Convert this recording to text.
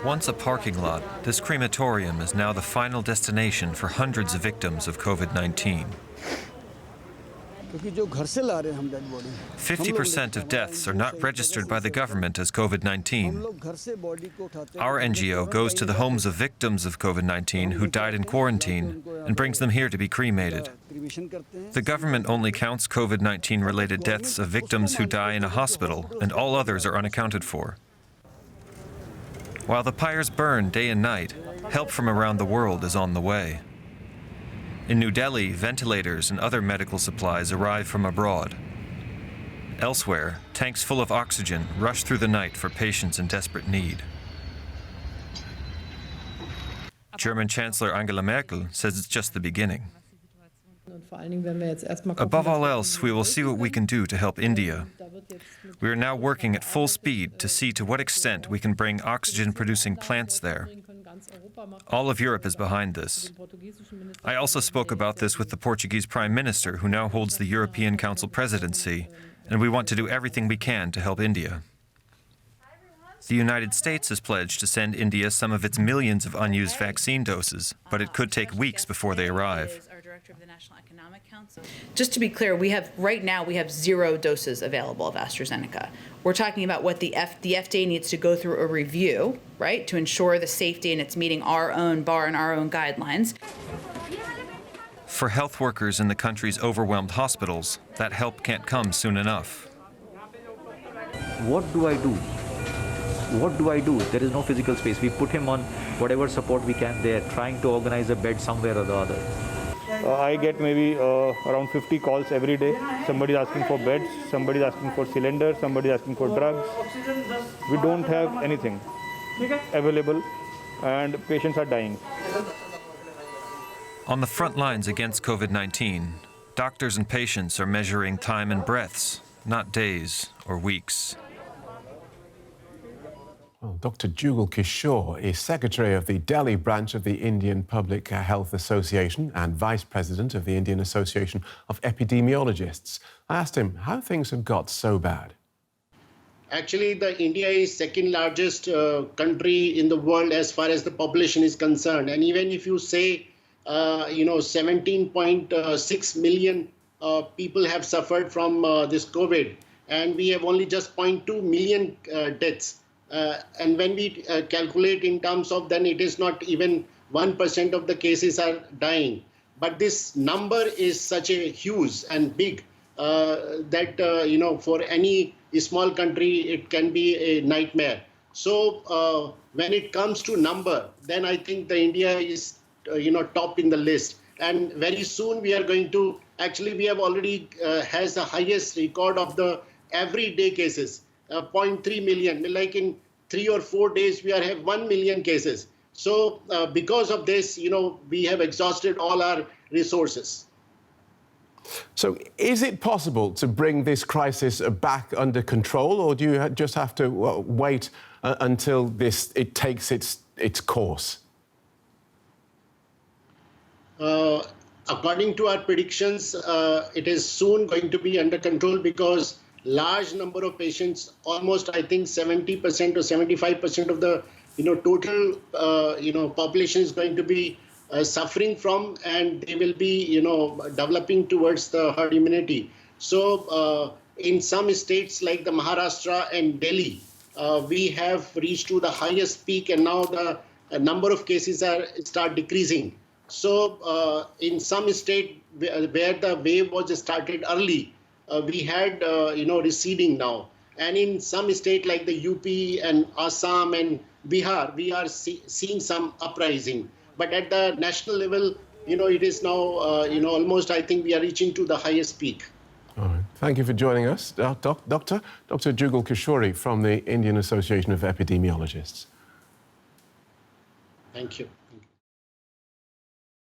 Once a parking lot, this crematorium is now the final destination for hundreds of victims of COVID-19. 50% of deaths are not registered by the government as COVID-19. Our NGO goes to the homes of victims of COVID-19 who died in quarantine and brings them here to be cremated. The government only counts COVID-19 related deaths of victims who die in a hospital, and all others are unaccounted for. While the pyres burn day and night, help from around the world is on the way. In New Delhi, ventilators and other medical supplies arrive from abroad. Elsewhere, tanks full of oxygen rush through the night for patients in desperate need. German Chancellor Angela Merkel says it's just the beginning. Above all else, we will see what we can do to help India. We are now working at full speed to see to what extent we can bring oxygen-producing plants there. All of Europe is behind this. I also spoke about this with the Portuguese Prime Minister, who now holds the European Council presidency, and we want to do everything we can to help India. The United States has pledged to send India some of its millions of unused vaccine doses, but it could take weeks before they arrive. Just to be clear, right now we have 0 doses available of AstraZeneca. We're talking about what the FDA needs to go through a review, right, to ensure the safety and it's meeting our own bar and our own guidelines. For health workers in the country's overwhelmed hospitals, that help can't come soon enough. What do I do? What do I do? There is no physical space. We put him on whatever support we can there, trying to organize a bed somewhere or the other. I get maybe around 50 calls every day. Somebody asking for beds, somebody asking for cylinders, somebody asking for drugs. We don't have anything available and patients are dying. On the front lines against COVID-19, doctors and patients are measuring time in breaths, not days or weeks. Well, Dr. Jugal Kishore is Secretary of the Delhi branch of the Indian Public Health Association and Vice President of the Indian Association of Epidemiologists. I asked him how things have got so bad. Actually, India is second largest country in the world as far as the population is concerned. And even if you say, 17.6 million people have suffered from this COVID, and we have only just 0.2 million deaths. And when we calculate in terms of, then it is not even 1% of the cases are dying. But this number is such a huge and big that, for any small country, it can be a nightmare. So when it comes to number, then I think India is, top in the list. And very soon we are going to, actually we have already has the highest record of the everyday cases. 0.3 million, like in 3 or 4 days, we have 1 million cases. So because of this, we have exhausted all our resources. So is it possible to bring this crisis back under control, or do you just have to wait until it takes its course? According to our predictions, it is soon going to be under control because large number of patients, almost I think 70% or 75% of the total population is going to be suffering from, and they will be developing towards the herd immunity. So in some states like the Maharashtra and Delhi, we have reached to the highest peak, and now the number of cases start decreasing. So in some state where the wave was started early, we had, receding now. And in some state like the UP and Assam and Bihar, we are seeing some uprising. But at the national level, it is now, almost I think we are reaching to the highest peak. All right. Thank you for joining us, Dr. Jugal Kishore from the Indian Association of Epidemiologists. Thank you.